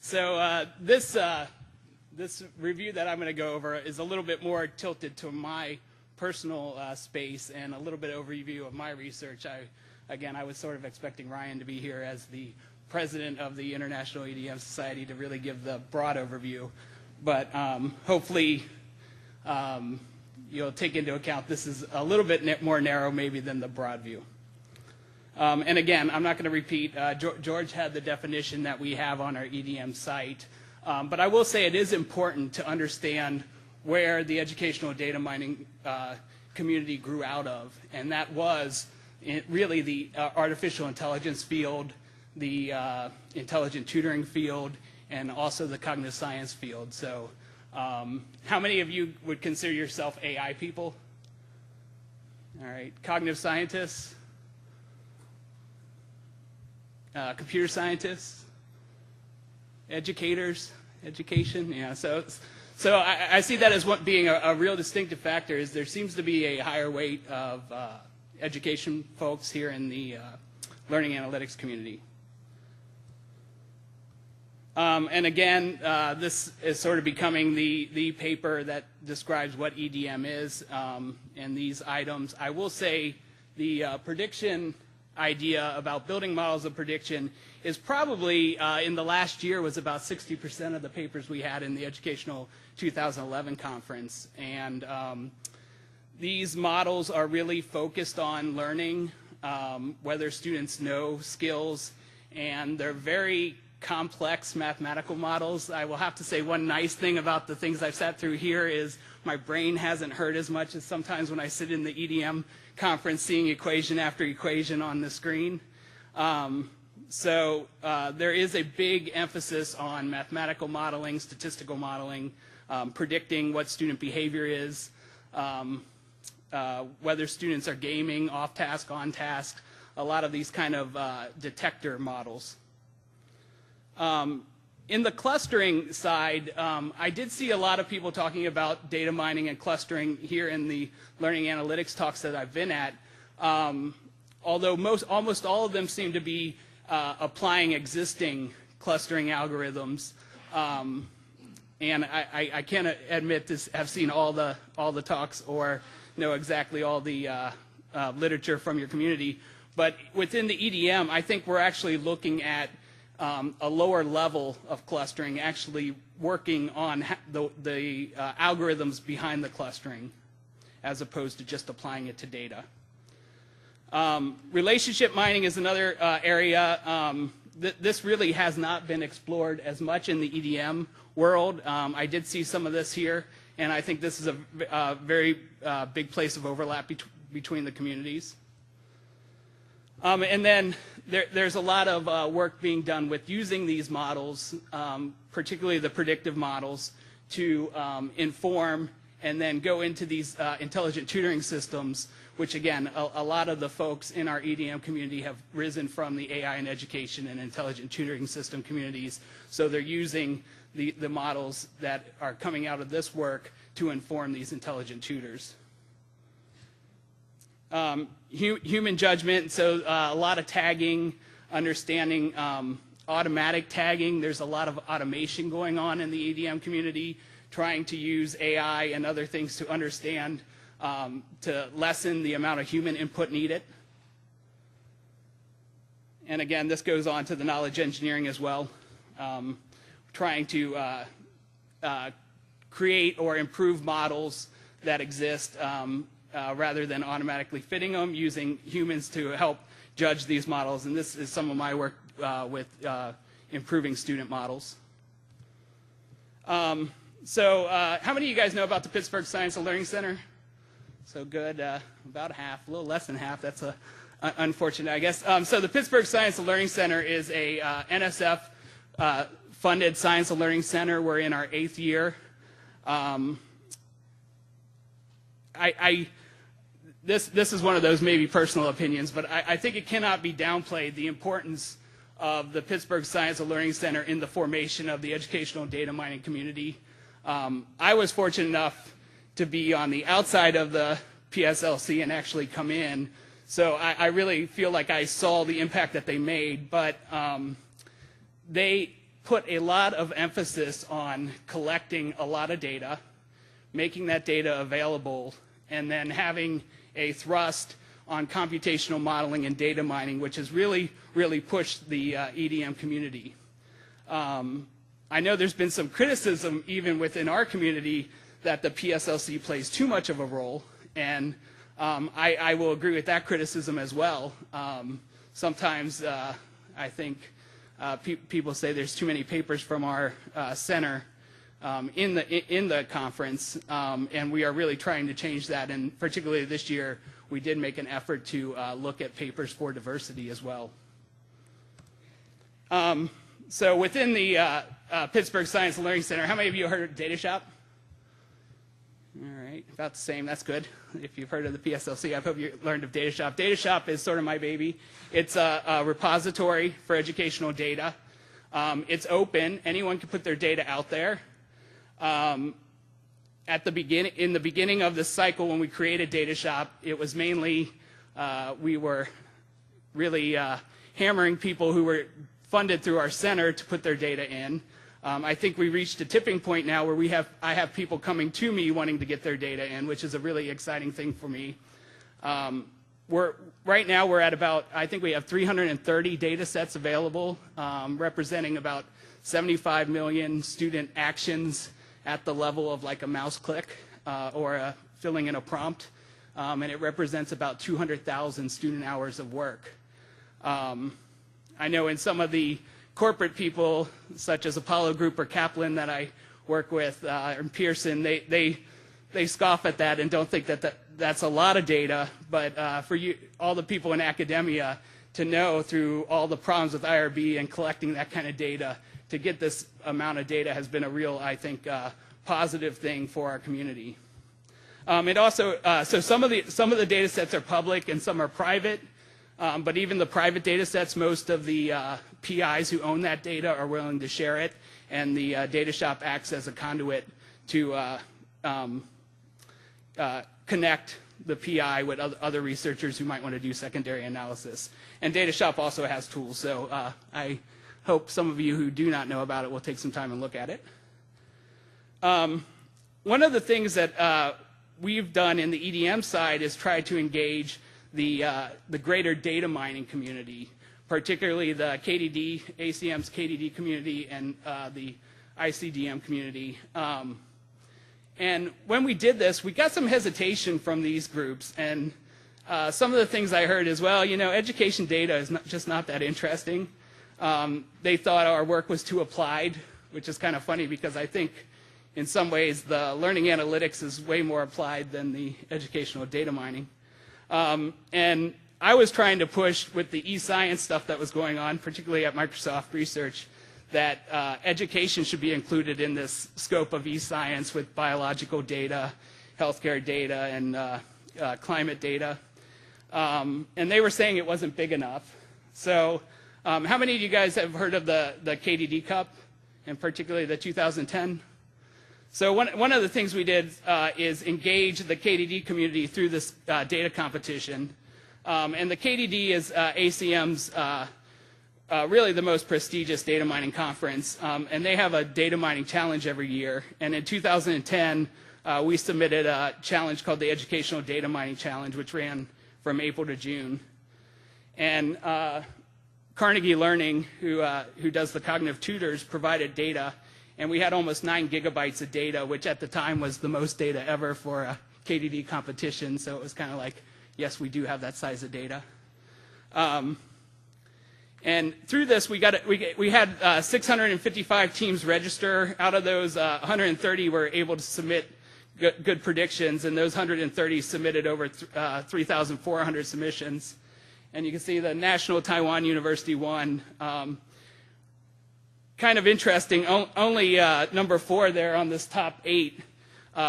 This review that I'm going to go over is a little bit more tilted to my personal space and a little bit overview of my research. I was sort of expecting Ryan to be here as the president of the International EDM Society to really give the broad overview, but hopefully you'll take into account this is a little bit more narrow maybe than the broad view. And again, I'm not going to repeat. George had the definition that we have on our EDM site. But I will say it is important to understand where the educational data mining community grew out of. And that was really the artificial intelligence field, the intelligent tutoring field, and also the cognitive science field. So how many of you would consider yourself AI people? All right. Cognitive scientists? Computer scientists? Educators, education, yeah. So I see that as being a real distinctive factor. Is there seems to be a higher weight of education folks here in the learning analytics community. And again, this is sort of becoming the paper that describes what EDM is and these items. I will say the prediction idea about building models of prediction is probably in the last year was about 60% of the papers we had in the educational 2011 conference. And these models are really focused on learning, whether students know skills, and they're very complex mathematical models. I will have to say one nice thing about the things I've sat through here is my brain hasn't hurt as much as sometimes when I sit in the EDM conference seeing equation after equation on the screen. There is a big emphasis on mathematical modeling, statistical modeling, predicting what student behavior is, whether students are gaming, off task, on task, a lot of these kind of detector models. In the clustering side, I did see a lot of people talking about data mining and clustering here in the learning analytics talks that I've been at, although almost all of them seem to be applying existing clustering algorithms. And I can't admit to have seen all the talks or know exactly all the literature from your community. But within the EDM, I think we're actually looking at a lower level of clustering, actually working on the algorithms behind the clustering, as opposed to just applying it to data. Relationship mining is another area. This really has not been explored as much in the EDM world. I did see some of this here, and I think this is a very big place of overlap between the communities. And then there's a lot of work being done with using these models, particularly the predictive models, to inform and then go into these intelligent tutoring systems, which again, a lot of the folks in our EDM community have risen from the AI and education and intelligent tutoring system communities. So they're using the models that are coming out of this work to inform these intelligent tutors. Human judgment, so a lot of tagging, understanding automatic tagging. There's a lot of automation going on in the EDM community, trying to use AI and other things to understand, to lessen the amount of human input needed. And again, this goes on to the knowledge engineering as well, trying to create or improve models that exist rather than automatically fitting them, using humans to help judge these models. And this is some of my work with improving student models. How many of you guys know about the Pittsburgh Science and Learning Center? So good, about half, a little less than half. That's unfortunate, I guess. So the Pittsburgh Science and Learning Center is a NSF funded science and learning center. We're in our 8th year. This is one of those maybe personal opinions, but I think it cannot be downplayed the importance of the Pittsburgh Science and Learning Center in the formation of the educational data mining community. I was fortunate enough to be on the outside of the PSLC and actually come in, so I really feel like I saw the impact that they made, but they put a lot of emphasis on collecting a lot of data, making that data available, and then having a thrust on computational modeling and data mining, which has really, really pushed the EDM community. I know there's been some criticism even within our community that the PSLC plays too much of a role, and I will agree with that criticism as well. Sometimes I think people say there's too many papers from our center in the conference, and we are really trying to change that. And particularly this year, we did make an effort to look at papers for diversity as well. So within the Pittsburgh Science and Learning Center, how many of you heard of Data Shop? All right, about the same. That's good. If you've heard of the PSLC, I hope you learned of Data Shop. Data Shop is sort of my baby. It's a repository for educational data. It's open. Anyone can put their data out there. In the beginning of this cycle, when we created Data Shop, it was mainly we were really hammering people who were funded through our center to put their data in. I think we reached a tipping point now where I have people coming to me wanting to get their data in, which is a really exciting thing for me. Right now we're at about, I think we have 330 data sets available, representing about 75 million student actions at the level of like a mouse click or filling in a prompt, and it represents about 200,000 student hours of work. I know in some of the corporate people, such as Apollo Group or Kaplan that I work with, and Pearson, they scoff at that and don't think that's a lot of data. But for you, all the people in academia, to know through all the problems with IRB and collecting that kind of data, to get this amount of data has been a real, I think, positive thing for our community. It also, so some of the data sets are public and some are private. But even the private data sets, most of the PIs who own that data are willing to share it, and the Data Shop acts as a conduit to connect the PI with other researchers who might want to do secondary analysis. And Data Shop also has tools, so I hope some of you who do not know about it will take some time and look at it. One of the things that we've done in the EDM side is try to engage the greater data mining community, particularly the KDD, ACM's KDD community, and the ICDM community. And when we did this, we got some hesitation from these groups. And some of the things I heard is, well, you know, education data is just not that interesting. They thought our work was too applied, which is kind of funny because I think in some ways the learning analytics is way more applied than the educational data mining. And I was trying to push with the e-science stuff that was going on, particularly at Microsoft Research, that education should be included in this scope of e-science with biological data, healthcare data, and climate data. And they were saying it wasn't big enough. So how many of you guys have heard of the KDD Cup, and particularly the 2010? So one of the things we did is engage the KDD community through this data competition. And the KDD is ACM's really the most prestigious data mining conference. And they have a data mining challenge every year. And in 2010, we submitted a challenge called the Educational Data Mining Challenge, which ran from April to June. And Carnegie Learning, who does the cognitive tutors, provided data. And we had almost 9 gigabytes of data, which at the time was the most data ever for a KDD competition. So it was kind of like, yes, we do have that size of data. And through this, we had 655 teams register. Out of those, 130 were able to submit good predictions, and those 130 submitted over 3,400 submissions. And you can see the National Taiwan University won. Kind of interesting, only number 4 there on this top 8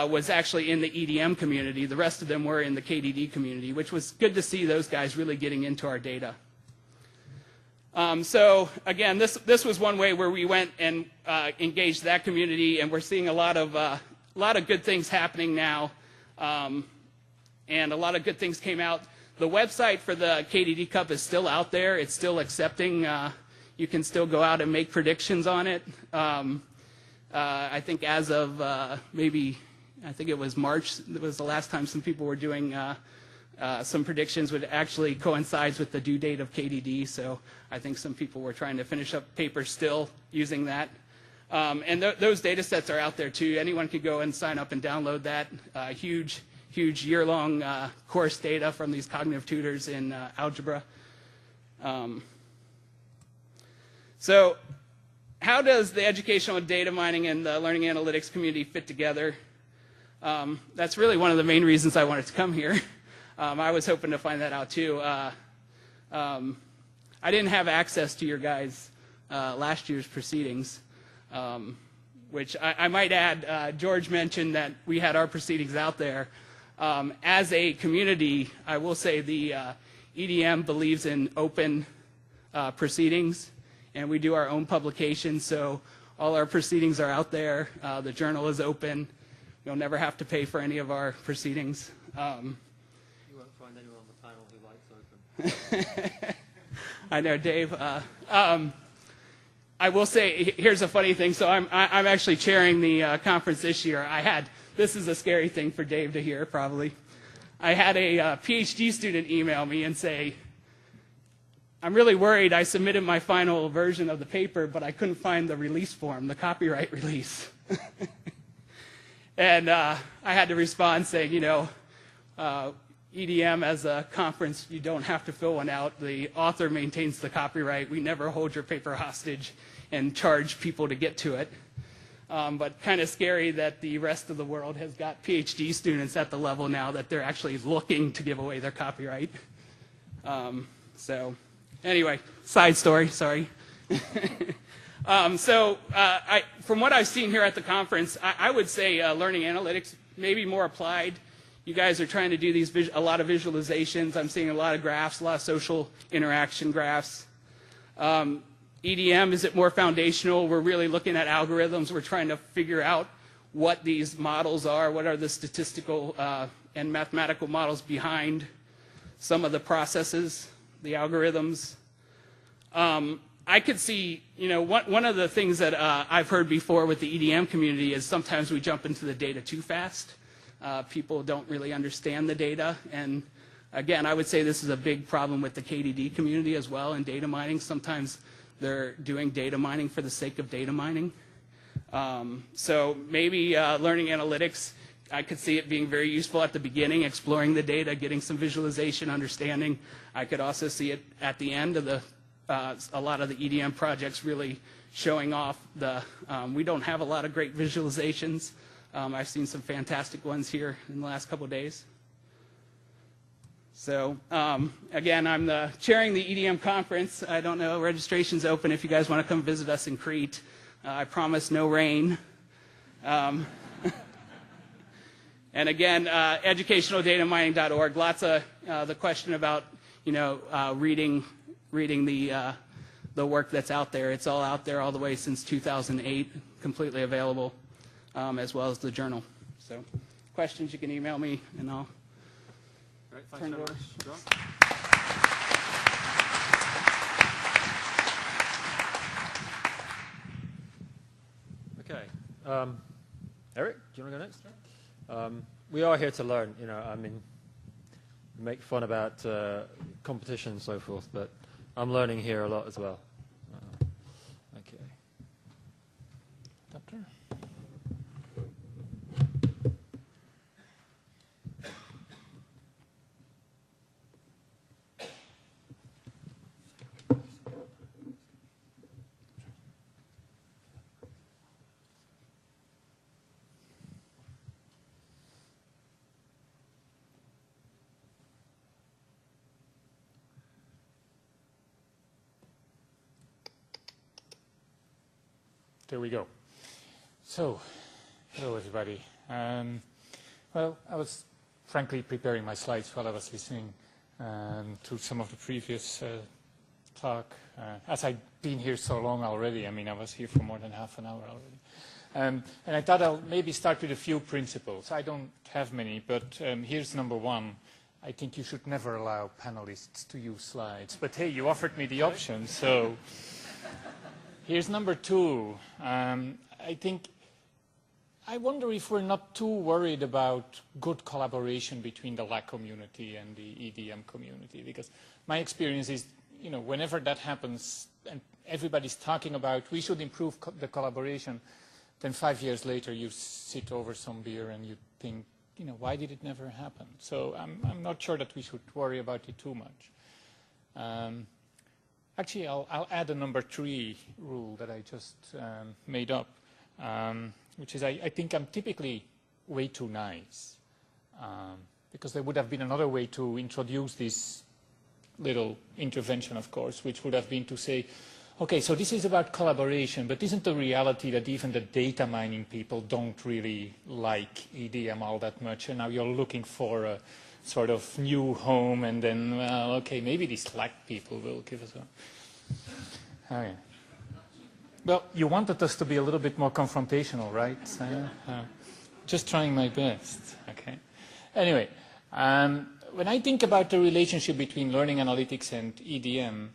was actually in the EDM community. The rest of them were in the KDD community, which was good to see those guys really getting into our data. So again, this was one way where we went and engaged that community, and we're seeing a lot of good things happening now, and a lot of good things came out. The website for the KDD Cup is still out there. It's still accepting you can still go out and make predictions on it. I think as of I think it was March, that was the last time some people were doing some predictions, which actually coincides with the due date of KDD. So I think some people were trying to finish up papers still using that. And those data sets are out there too. Anyone could go and sign up and download that. Huge year-long course data from these cognitive tutors in algebra. So how does the educational data mining and the learning analytics community fit together? That's really one of the main reasons I wanted to come here. I was hoping to find that out too. I didn't have access to your guys' last year's proceedings, which I might add, George mentioned that we had our proceedings out there. As a community, I will say the EDM believes in open proceedings, and we do our own publications, so all our proceedings are out there. The journal is open. You'll never have to pay for any of our proceedings. You won't find anyone on the panel who likes open. I know, Dave. I will say, here's a funny thing. So I'm actually chairing the conference this year. This is a scary thing for Dave to hear, probably. I had a PhD student email me and say, I'm really worried. I submitted my final version of the paper, but I couldn't find the release form, the copyright release. And I had to respond saying, EDM as a conference, you don't have to fill one out. The author maintains the copyright. We never hold your paper hostage and charge people to get to it. But kind of scary that the rest of the world has got PhD students at the level now that they're actually looking to give away their copyright. So anyway, side story, sorry. From what I've seen here at the conference, I would say learning analytics, maybe more applied. You guys are trying to do a lot of visualizations. I'm seeing a lot of graphs, a lot of social interaction graphs. EDM, is it more foundational? We're really looking at algorithms. We're trying to figure out what these models are, what are the statistical and mathematical models behind some of the processes, the algorithms. I could see, one of the things that I've heard before with the EDM community is sometimes we jump into the data too fast. People don't really understand the data. And again, I would say this is a big problem with the KDD community as well in data mining. Sometimes they're doing data mining for the sake of data mining. So maybe learning analytics, I could see it being very useful at the beginning, exploring the data, getting some visualization, understanding. I could also see it at the end of a lot of the EDM projects really showing off we don't have a lot of great visualizations. I've seen some fantastic ones here in the last couple of days. So again, I'm chairing the EDM conference. I don't know, registration's open if you guys want to come visit us in Crete. I promise no rain. And again, educationaldatamining.org. Lots of the question about reading the work that's out there. It's all out there all the way since 2008, completely available, as well as the journal. So, questions you can email me, and I'll turn it over. John? Okay. Erik, do you want to go next? We are here to learn. Make fun about competition and so forth, but I'm learning here a lot as well. Okay. Doctor? There we go. So, hello everybody. Well, I was frankly preparing my slides while I was listening to some of the previous talk. As I've been here so long already, I was here for more than half an hour already. And I thought I'll maybe start with a few principles. I don't have many, but here's number one. I think you should never allow panelists to use slides. But hey, you offered me the option, so here's number 2. I wonder if we're not too worried about good collaboration between the LAK community and the EDM community, because my experience is, whenever that happens and everybody's talking about we should improve the collaboration, then 5 years later you sit over some beer and you think, why did it never happen? So I'm not sure that we should worry about it too much. Actually, I'll add a number 3 rule that I just made up. Which is I think I'm typically way too nice, because there would have been another way to introduce this little intervention, of course, which would have been to say, okay, so this is about collaboration, but isn't the reality that even the data mining people don't really like EDM all that much, and now you're looking for a sort of new home, and then, well, okay, maybe these LAK people will give us a... Oh, yeah. Well, you wanted us to be a little bit more confrontational, right? Just trying my best, okay? Anyway, when I think about the relationship between learning analytics and EDM,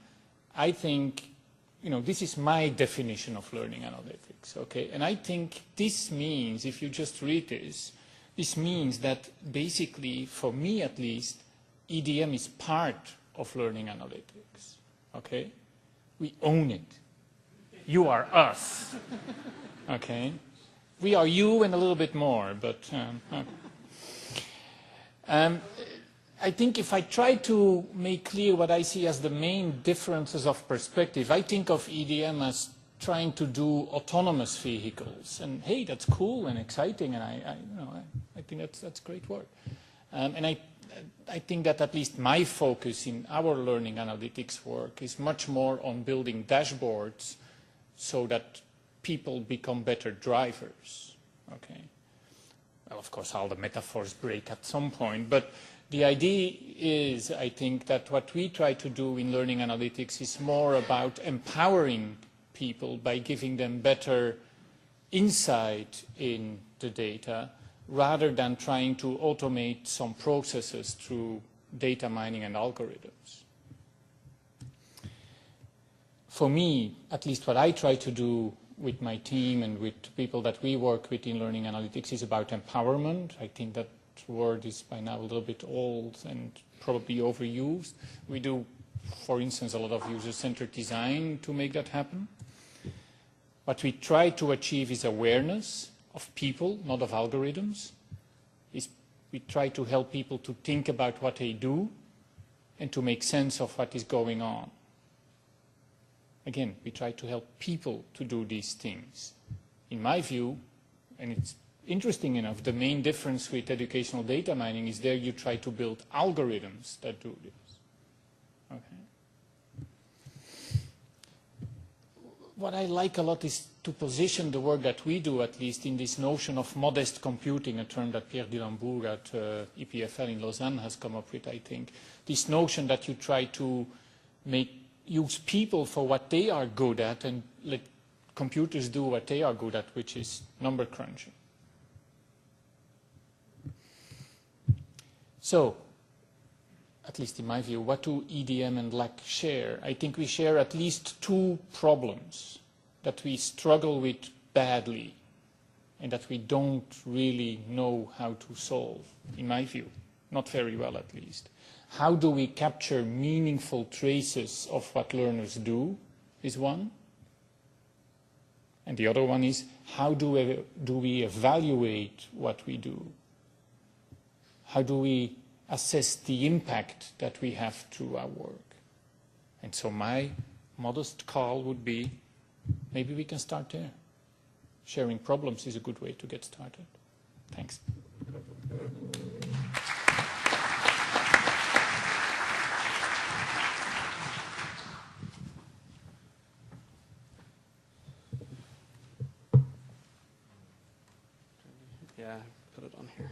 I think, this is my definition of learning analytics, okay? And I think this means, if you just read this means that basically, for me at least, EDM is part of learning analytics, okay? We own it. You are us, okay? We are you and a little bit more, but I think if I try to make clear what I see as the main differences of perspective, I think of EDM as trying to do autonomous vehicles, and hey, that's cool and exciting, and I think that's great work, and I think that at least my focus in our learning analytics work is much more on building dashboards so that people become better drivers, okay? Well, of course, all the metaphors break at some point, but the idea is, I think, that what we try to do in learning analytics is more about empowering people by giving them better insight in the data, rather than trying to automate some processes through data mining and algorithms. For me, at least what I try to do with my team and with people that we work with in learning analytics is about empowerment. I think that word is by now a little bit old and probably overused. We do, for instance, a lot of user-centered design to make that happen. What we try to achieve is awareness of people, not of algorithms. We try to help people to think about what they do and to make sense of what is going on. Again, we try to help people to do these things. In my view, and it's interesting enough, the main difference with educational data mining is there you try to build algorithms that do this. Okay. What I like a lot is to position the work that we do, at least, in this notion of modest computing, a term that Pierre Dilambourg at EPFL in Lausanne has come up with, I think. This notion that you try to use people for what they are good at and let computers do what they are good at, which is number crunching. So, at least in my view, what do EDM and LAK share? I think we share at least 2 problems that we struggle with badly and that we don't really know how to solve, in my view, not very well at least. How do we capture meaningful traces of what learners do is one. And the other one is, how do we evaluate what we do? How do we assess the impact that we have through our work? And so my modest call would be, maybe we can start there. Sharing problems is a good way to get started. Thanks. Yeah, put it on here.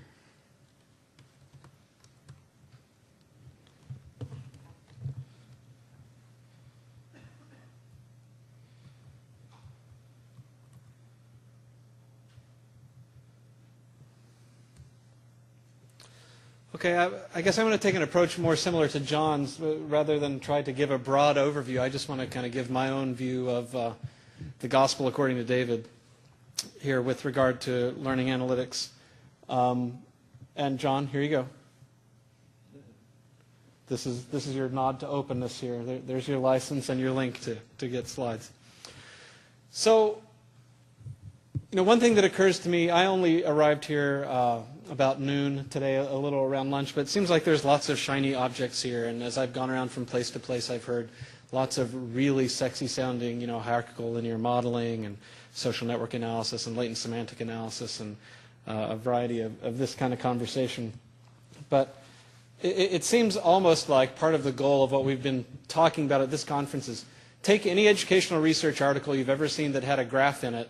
Okay, I guess I'm going to take an approach more similar to John's. Rather than try to give a broad overview, I just want to kind of give my own view of the gospel according to David here with regard to learning analytics. And John, here you go. This is your nod to openness here. There's your license and your link to get slides. So, one thing that occurs to me, I only arrived here about noon today, a little around lunch, but it seems like there's lots of shiny objects here. And as I've gone around from place to place, I've heard lots of really sexy sounding, hierarchical linear modeling and social network analysis and latent semantic analysis and a variety of this kind of conversation. But it seems almost like part of the goal of what we've been talking about at this conference is take any educational research article you've ever seen that had a graph in it,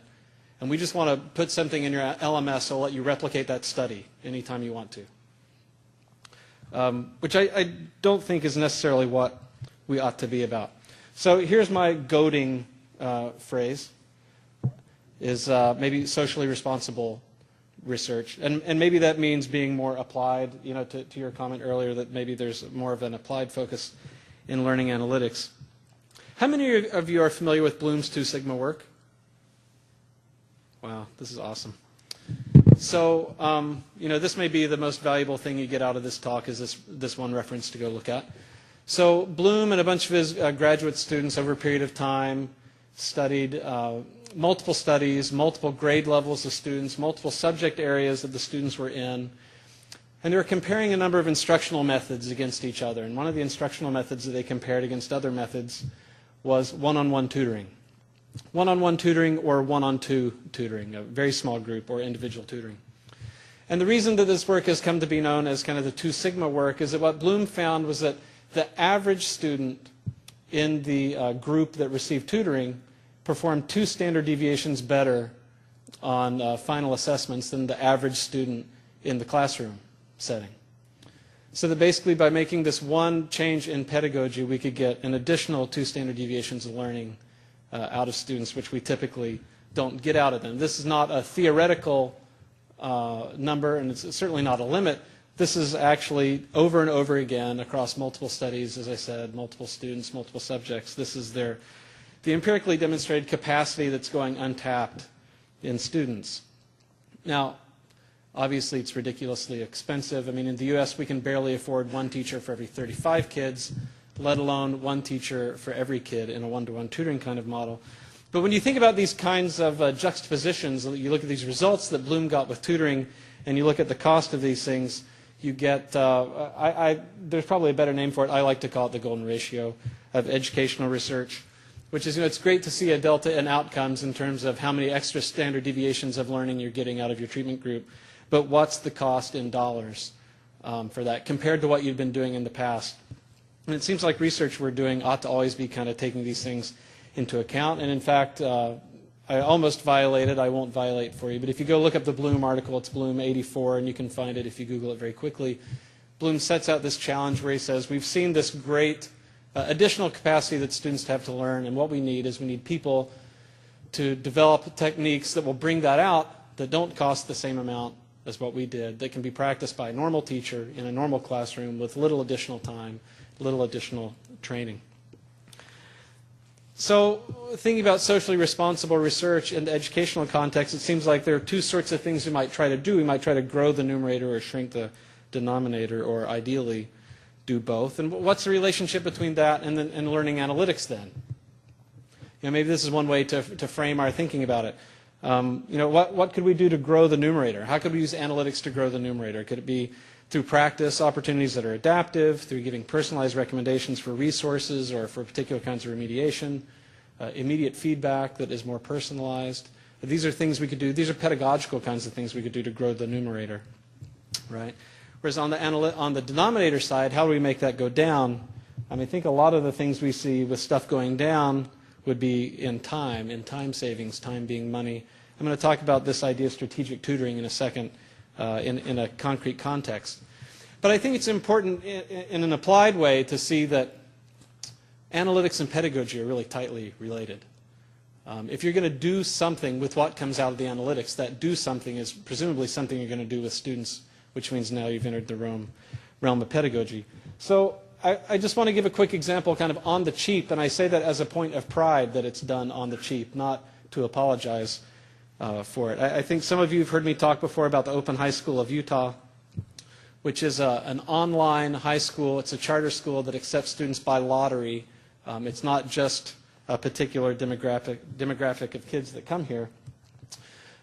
and we just want to put something in your LMS so we'll let you replicate that study anytime you want to. Which I don't think is necessarily what we ought to be about. So here's my goading phrase, is maybe socially responsible research. And maybe that means being more applied, to your comment earlier that maybe there's more of an applied focus in learning analytics. How many of you are familiar with Bloom's Two Sigma work? Wow, this is awesome. So, this may be the most valuable thing you get out of this talk is this one reference to go look at. So Bloom and a bunch of his graduate students over a period of time studied multiple studies, multiple grade levels of students, multiple subject areas that the students were in. And they were comparing a number of instructional methods against each other. And one of the instructional methods that they compared against other methods was one-on-one tutoring. One-on-one tutoring or one-on-two tutoring, a very small group or individual tutoring. And the reason that this work has come to be known as kind of the Two Sigma work is that what Bloom found was that the average student in the group that received tutoring performed 2 standard deviations better on final assessments than the average student in the classroom setting. So that basically by making this one change in pedagogy, we could get an additional 2 standard deviations of learning out of students, which we typically don't get out of them. This is not a theoretical number, and it's certainly not a limit. This is actually over and over again across multiple studies, as I said, multiple students, multiple subjects. This is the empirically demonstrated capacity that's going untapped in students. Now, obviously it's ridiculously expensive. I mean, in the US we can barely afford 1 teacher for every 35 kids, let alone 1 teacher for every kid in a one-to-one tutoring kind of model. But when you think about these kinds of juxtapositions, you look at these results that Bloom got with tutoring, and you look at the cost of these things, you get, there's probably a better name for it. I like to call it the golden ratio of educational research, which is, it's great to see a delta in outcomes in terms of how many extra standard deviations of learning you're getting out of your treatment group, but what's the cost in dollars for that compared to what you've been doing in the past. And it seems like research we're doing ought to always be kind of taking these things into account. And in fact, I almost violated, I won't violate for you, but if you go look up the Bloom article, it's Bloom 84, and you can find it if you Google it very quickly. Bloom sets out this challenge where he says, we've seen this great additional capacity that students have to learn, and what we need is we need people to develop techniques that will bring that out that don't cost the same amount as what we did, that can be practiced by a normal teacher in a normal classroom with little additional time, little additional training. So thinking about socially responsible research in the educational context, it seems like there are 2 sorts of things we might try to do. We might try to grow the numerator or shrink the denominator, or ideally do both. And what's the relationship between that and learning analytics then? Maybe this is one way to frame our thinking about it. What could we do to grow the numerator? How could we use analytics to grow the numerator? Could it be through practice opportunities that are adaptive, through giving personalized recommendations for resources or for particular kinds of remediation, immediate feedback that is more personalized? These are things we could do. These are pedagogical kinds of things we could do to grow the numerator, right? Whereas on the denominator side, how do we make that go down? I mean, I think a lot of the things we see with stuff going down would be in time savings, time being money. I'm going to talk about this idea of strategic tutoring in a second in a concrete context. But I think it's important in an applied way to see that analytics and pedagogy are really tightly related. If you're going to do something with what comes out of the analytics, that do something is presumably something you're going to do with students, which means now you've entered the realm of pedagogy. So I just want to give a quick example kind of on the cheap, and I say that as a point of pride that it's done on the cheap, not to apologize for it. I think some of you have heard me talk before about the Open High School of Utah, which is an online high school. It's a charter school that accepts students by lottery. It's not just a particular demographic of kids that come here.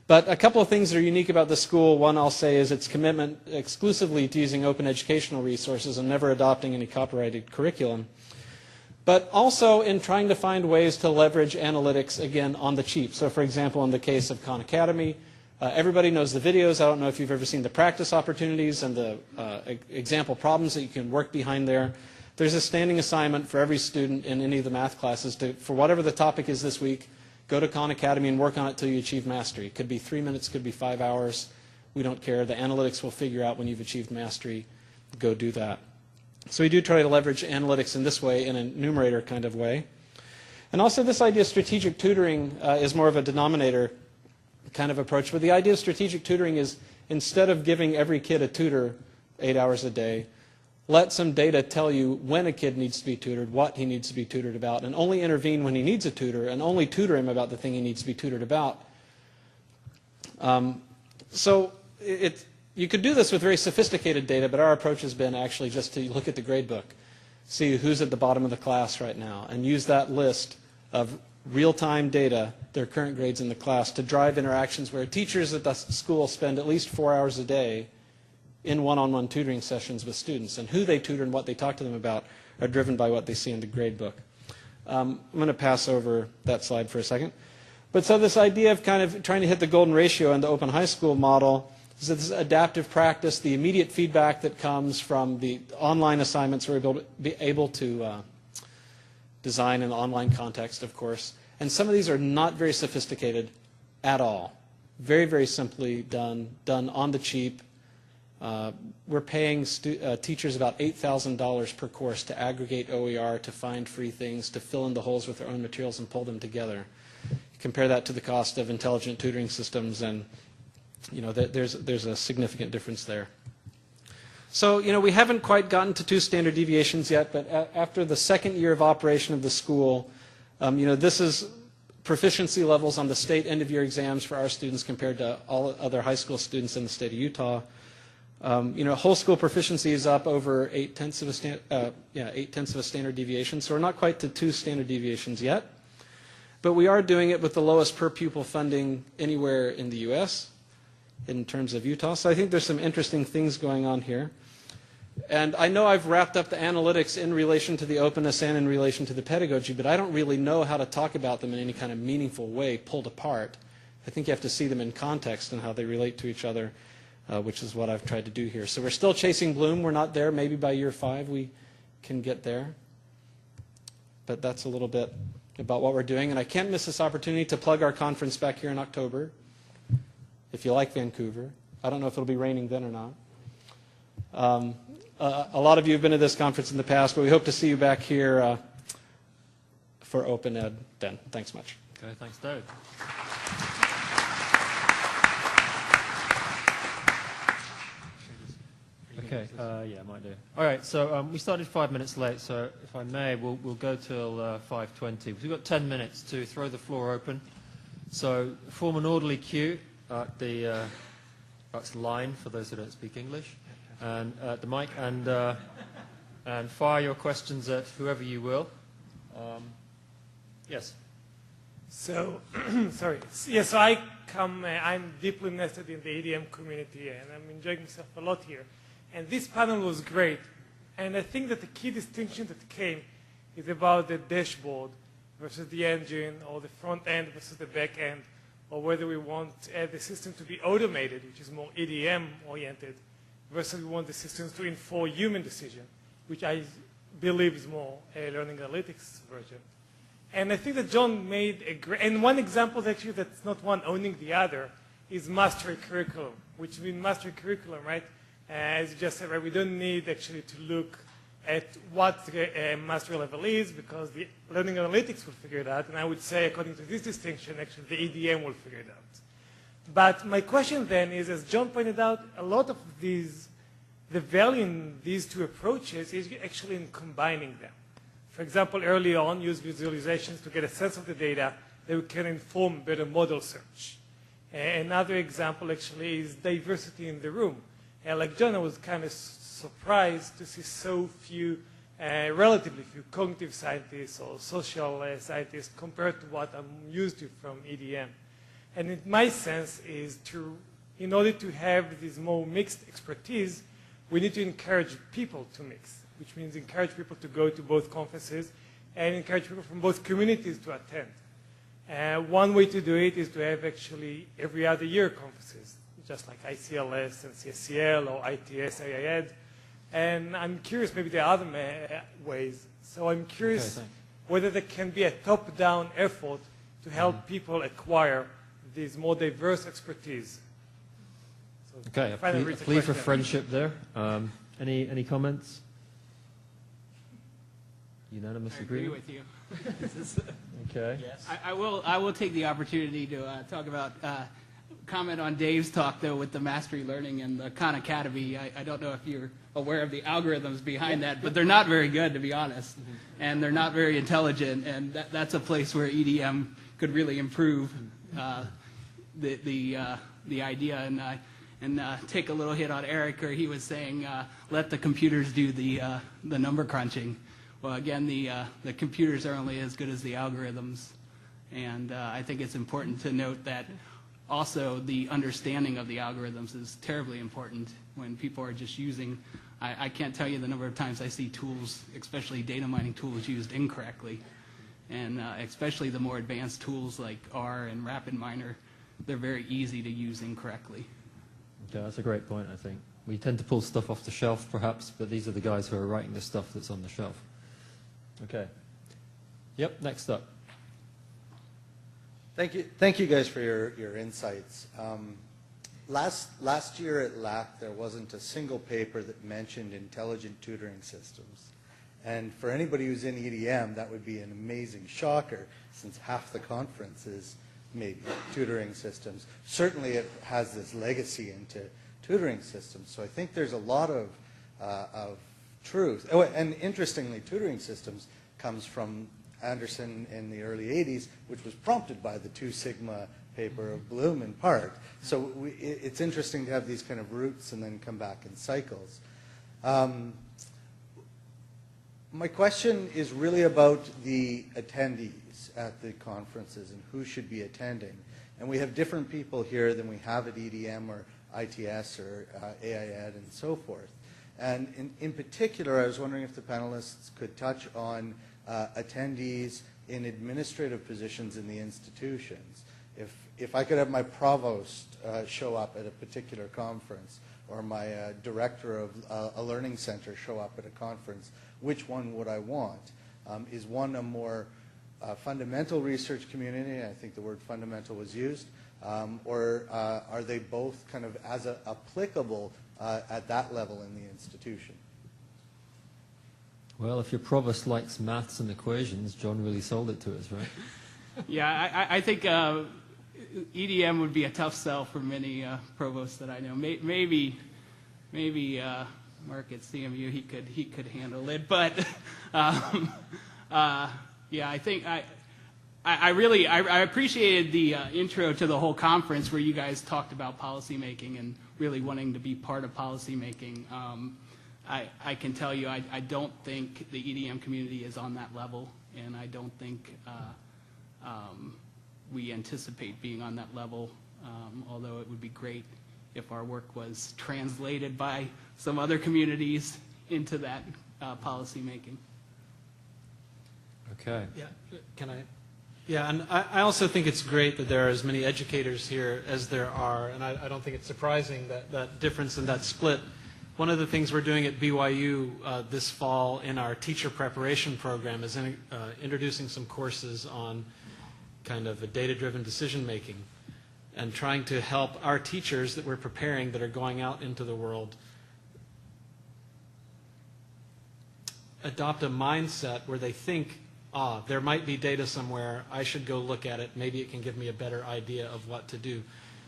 But a couple of things that are unique about the school. One, I'll say, is its commitment exclusively to using open educational resources and never adopting any copyrighted curriculum. But also in trying to find ways to leverage analytics, again, on the cheap. So, for example, in the case of Khan Academy, everybody knows the videos. I don't know if you've ever seen the practice opportunities and the example problems that you can work behind there. There's a standing assignment for every student in any of the math classes to, for whatever the topic is this week, go to Khan Academy and work on it till you achieve mastery. It could be 3 minutes, could be 5 hours. We don't care. The analytics will figure out when you've achieved mastery. Go do that. So we do try to leverage analytics in this way, in a numerator kind of way. And also this idea of strategic tutoring is more of a denominator kind of approach. But the idea of strategic tutoring is, instead of giving every kid a tutor 8 hours a day, let some data tell you when a kid needs to be tutored, what he needs to be tutored about, and only intervene when he needs a tutor, and only tutor him about the thing he needs to be tutored about. You could do this with very sophisticated data, but our approach has been actually just to look at the gradebook, see who's at the bottom of the class right now, and use that list of real-time data, their current grades in the class, to drive interactions where teachers at the school spend at least 4 hours a day in one-on-one tutoring sessions with students, and who they tutor and what they talk to them about are driven by what they see in the gradebook. I'm going to pass over that slide for a second. But so this idea of kind of trying to hit the golden ratio in the open high school model is that this adaptive practice, the immediate feedback that comes from the online assignments we're able to design in the online context, of course. And some of these are not very sophisticated at all. Very, very simply done on the cheap. We're paying teachers about $8,000 per course to aggregate OER, to find free things, to fill in the holes with their own materials and pull them together. Compare that to the cost of intelligent tutoring systems, and there's a significant difference there. So, we haven't quite gotten to 2 standard deviations yet, but after the second year of operation of the school, this is proficiency levels on the state end-of-year exams for our students compared to all other high school students in the state of Utah. Whole school proficiency is up over 8/10 of a standard deviation, so we're not quite to 2 standard deviations yet. But we are doing it with the lowest per pupil funding anywhere in the U.S. in terms of Utah. So I think there's some interesting things going on here. And I know I've wrapped up the analytics in relation to the openness and in relation to the pedagogy, but I don't really know how to talk about them in any kind of meaningful way, pulled apart. I think you have to see them in context and how they relate to each other, which is what I've tried to do here. So we're still chasing Bloom. We're not there. Maybe by year 5 we can get there. But that's a little bit about what we're doing. And I can't miss this opportunity to plug our conference back here in October, if you like Vancouver. I don't know if it'll be raining then or not. A lot of you have been to this conference in the past, but we hope to see you back here for Open Ed then. Thanks much. Okay, thanks, Dave. Okay, yeah, might do. All right, so we started 5 minutes late, so if I may, we'll go till 5:20. We've got 10 minutes to throw the floor open. So form an orderly queue at the that's line for those who don't speak English, and at the mic, and fire your questions at whoever you will. Yes. So, sorry. Yeah, so I'm deeply nested in the EDM community, and I'm enjoying myself a lot here. And this panel was great. And I think that the key distinction that came is about the dashboard versus the engine, or the front end versus the back end, or whether we want the system to be automated, which is more EDM-oriented, versus we want the systems to inform human decision, which I believe is more a learning analytics version. And I think that John made a great, and one example actually that's not one owning the other is mastery curriculum, which means mastery curriculum, right? As you just said, right, we don't need actually to look at what the mastery level is, because the learning analytics will figure it out. And I would say, according to this distinction, actually the EDM will figure it out. But my question then is, as John pointed out, a lot of these, the value in these 2 approaches is actually in combining them. For example, early on, use visualizations to get a sense of the data, that we can inform better model search. Another example actually is diversity in the room. Like John, I was kind of surprised to see so few, relatively few cognitive scientists or social scientists compared to what I'm used to from EDM. And in my sense is in order to have this more mixed expertise, we need to encourage people to mix, which means encourage people to go to both conferences and encourage people from both communities to attend. One way to do it is to have actually every other year conferences, just like ICLS and CSCL or ITS, IIED. And I'm curious, maybe there are other ways. So I'm curious whether there can be a top-down effort to help people acquire these more diverse expertise. So Okay, a plea for friendship there. Any comments? Unanimous agreement? I agree with you. Okay. Yes. I will take the opportunity to talk about, comment on Dave's talk, though, with the Mastery Learning and the Khan Academy. I don't know if you're aware of the algorithms behind that, but they're not very good, to be honest, and they're not very intelligent, and that's a place where EDM could really improve the idea. And take a little hit on Erik, where he was saying, let the computers do the number crunching. Well, again, the computers are only as good as the algorithms, and I think it's important to note that also the understanding of the algorithms is terribly important when people are just using. I can't tell you the number of times I see tools, especially data mining tools, used incorrectly, and especially the more advanced tools like R and RapidMiner, they're very easy to use incorrectly. Okay, that's a great point, I think. We tend to pull stuff off the shelf, perhaps, but these are the guys who are writing the stuff that's on the shelf. Okay. Yep, next up. Thank you guys for your insights. Last year at LAK, there wasn't a single paper that mentioned intelligent tutoring systems. And for anybody who's in EDM, that would be an amazing shocker, since half the conference is maybe tutoring systems. Certainly it has this legacy into tutoring systems. So I think there's a lot of truth. Oh, and interestingly, tutoring systems comes from Anderson in the early 80s, which was prompted by the 2 Sigma paper of Bloom in part. So it's interesting to have these kind of roots and then come back in cycles. My question is really about the attendees at the conferences and who should be attending. And we have different people here than we have at EDM or ITS or AIED and so forth. And in particular, I was wondering if the panelists could touch on attendees in administrative positions in the institutions. If I could have my provost show up at a particular conference, or my director of a learning center show up at a conference, which one would I want? Is one a more fundamental research community? I think the word fundamental was used. Or are they both kind of as applicable at that level in the institution? Well, if your provost likes maths and equations, John really sold it to us, right? Yeah, I think EDM would be a tough sell for many provosts that I know. Maybe Mark at CMU, he could handle it. But yeah, I think I really appreciated the intro to the whole conference where you guys talked about policymaking and really wanting to be part of policymaking. I can tell you I don't think the EDM community is on that level, and I don't think we anticipate being on that level, although it would be great if our work was translated by some other communities into that policymaking. Okay. Yeah, can I? Yeah, and I also think it's great that there are as many educators here as there are, and I don't think it's surprising that difference and that split. One of the things we're doing at BYU this fall in our teacher preparation program is introducing some courses on kind of a data-driven decision-making and trying to help our teachers that we're preparing that are going out into the world adopt a mindset where they think, there might be data somewhere, I should go look at it, maybe it can give me a better idea of what to do.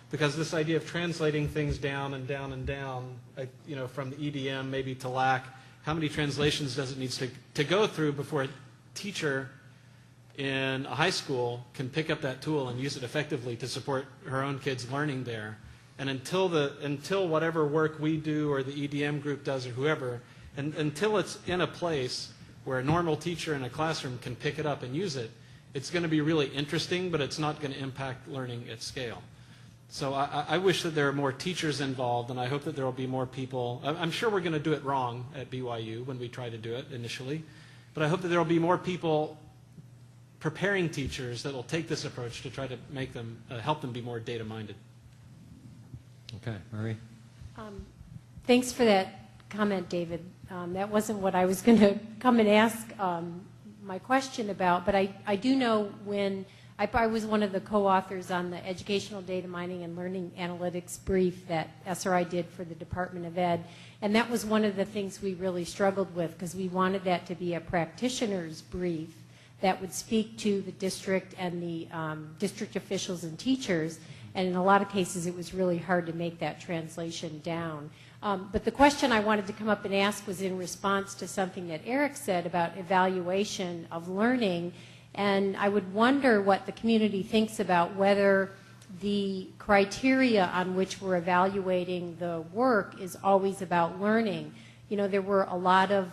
Because this idea of translating things down and down and down, you know, from the EDM maybe to LAK, how many translations does it need to go through before a teacher in a high school can pick up that tool and use it effectively to support her own kids learning there. And until whatever work we do or the EDM group does or whoever, and until it's in a place where a normal teacher in a classroom can pick it up and use it, it's going to be really interesting, but it's not going to impact learning at scale. So I wish that there are more teachers involved, and I hope that there will be more people. I'm sure we're going to do it wrong at BYU when we try to do it initially, but I hope that there will be more people preparing teachers that will take this approach to try to make them, help them be more data-minded. Okay, Marie. Thanks for that comment, David. That wasn't what I was going to come and ask my question about, but I do know when I was one of the co-authors on the Educational Data Mining and Learning Analytics brief that SRI did for the Department of Ed, and that was one of the things we really struggled with because we wanted that to be a practitioner's brief that would speak to the district and the district officials and teachers, and in a lot of cases it was really hard to make that translation down. But the question I wanted to come up and ask was in response to something that Erik said about evaluation of learning, and I would wonder what the community thinks about whether the criteria on which we're evaluating the work is always about learning. You know, there were a lot of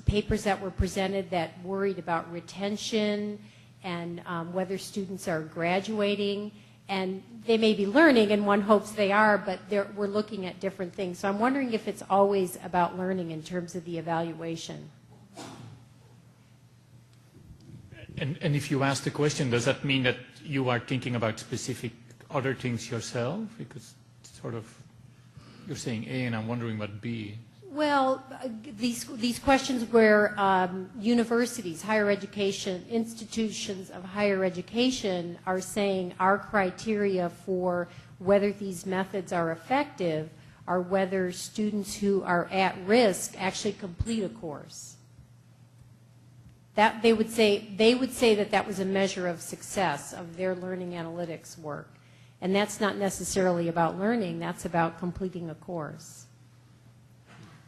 papers that were presented that worried about retention and whether students are graduating. And they may be learning, and one hopes they are, but we're looking at different things. So I'm wondering if it's always about learning in terms of the evaluation. And if you ask the question, does that mean that you are thinking about specific other things yourself? Because sort of you're saying A, and I'm wondering what B. Well, these questions where universities, higher education, institutions of higher education are saying our criteria for whether these methods are effective are whether students who are at risk actually complete a course. That they would say that that was a measure of success of their learning analytics work. And that's not necessarily about learning, that's about completing a course.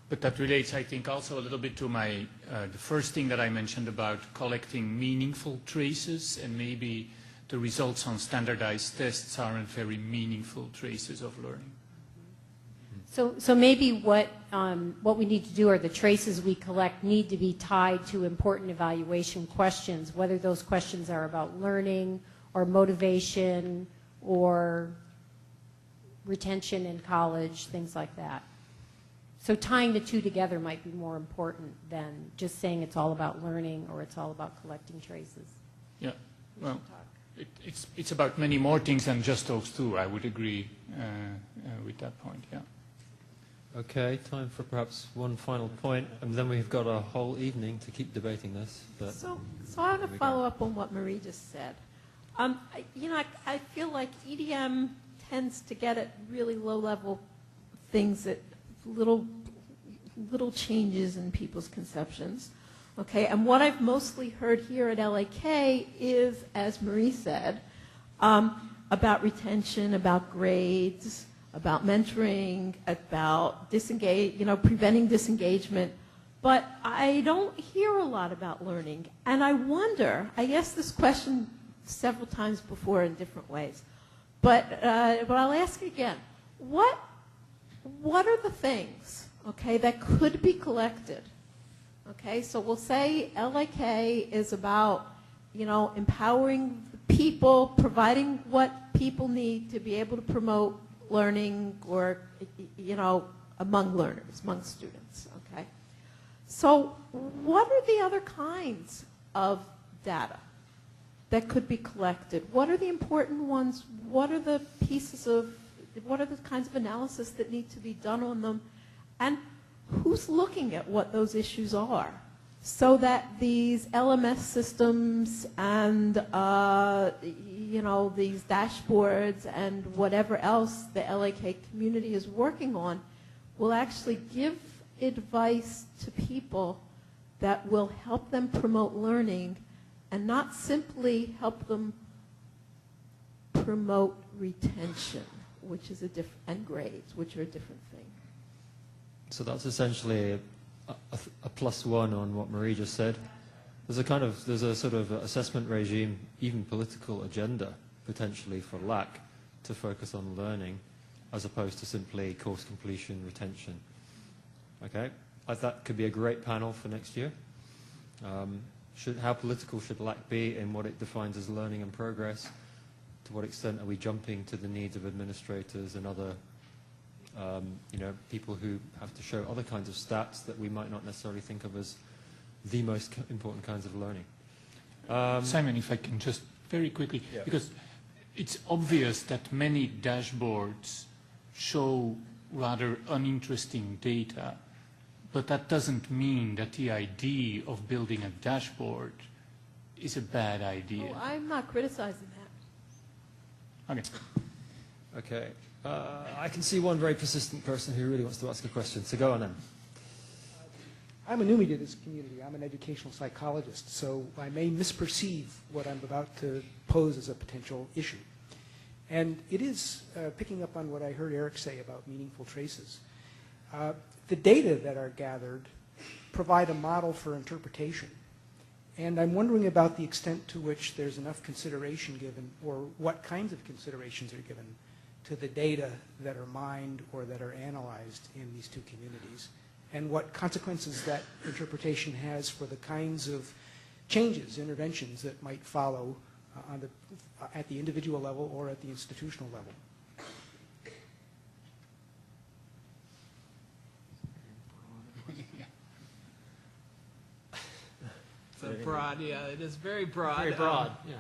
But that relates, I think, also a little bit to my the first thing that I mentioned about collecting meaningful traces, and maybe the results on standardized tests aren't very meaningful traces of learning. So maybe what we need to do, or the traces we collect, need to be tied to important evaluation questions, whether those questions are about learning or motivation or retention in college, things like that. So tying the two together might be more important than just saying it's all about learning or it's all about collecting traces. Yeah, well, it's about many more things than just those two. I would agree with that point, yeah. Okay, time for perhaps one final point, and then we've got a whole evening to keep debating this. But so I want to follow up on what Marie just said. I feel like EDM tends to get at really low-level things that little changes in people's conceptions. Okay, and what I've mostly heard here at LAK is, as Marie said, about retention, about grades, about mentoring, about preventing disengagement, but I don't hear a lot about learning. And I wonder, I asked this question several times before in different ways, but I'll ask it again. What are the things, okay, that could be collected? Okay, so we'll say LAK is about, empowering people, providing what people need to be able to promote learning or, among learners, among students, okay? So what are the other kinds of data that could be collected? What are the important ones? What are the kinds of analysis that need to be done on them? And who's looking at what those issues are so that these LMS systems and, these dashboards and whatever else the LAK community is working on will actually give advice to people that will help them promote learning and not simply help them promote retention, which is and grades, which are a different thing. So that's essentially a +1 on what Marie just said. there's a sort of assessment regime, even political agenda, potentially for LAK to focus on learning as opposed to simply course completion, retention. Okay? That could be a great panel for next year. How political should LAK be in what it defines as learning and progress? To what extent are we jumping to the needs of administrators and other people who have to show other kinds of stats that we might not necessarily think of as the most important kinds of learning? Simon, if I can just very quickly, because it's obvious that many dashboards show rather uninteresting data, but that doesn't mean that the idea of building a dashboard is a bad idea. Oh, I'm not criticizing that. Okay. Okay. I can see one very persistent person who really wants to ask a question, so go on then. I'm a newbie to this community. I'm an educational psychologist, so I may misperceive what I'm about to pose as a potential issue. And it is picking up on what I heard Erik say about meaningful traces. The data that are gathered provide a model for interpretation. And I'm wondering about the extent to which there's enough consideration given, or what kinds of considerations are given to the data that are mined or that are analyzed in these two communities, and what consequences that interpretation has for the kinds of changes, interventions that might follow at the individual level or at the institutional level. It's broad, it is very broad. Very broad, yeah.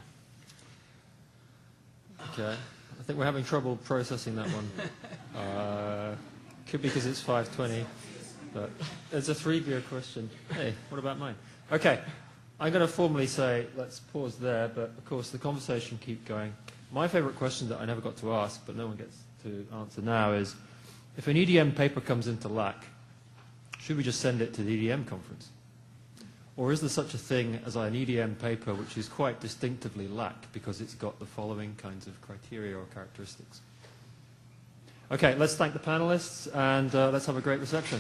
Okay. I think we're having trouble processing that one. Could be because it's 5:20, but it's a 3-beer question. Hey, what about mine? Okay. I'm going to formally say let's pause there, but of course the conversation keeps going. My favorite question that I never got to ask, but no one gets to answer now, is if an EDM paper comes into LAK, should we just send it to the EDM conference? Or is there such a thing as an EDM paper which is quite distinctively LAK because it's got the following kinds of criteria or characteristics? Okay, let's thank the panelists and let's have a great reception.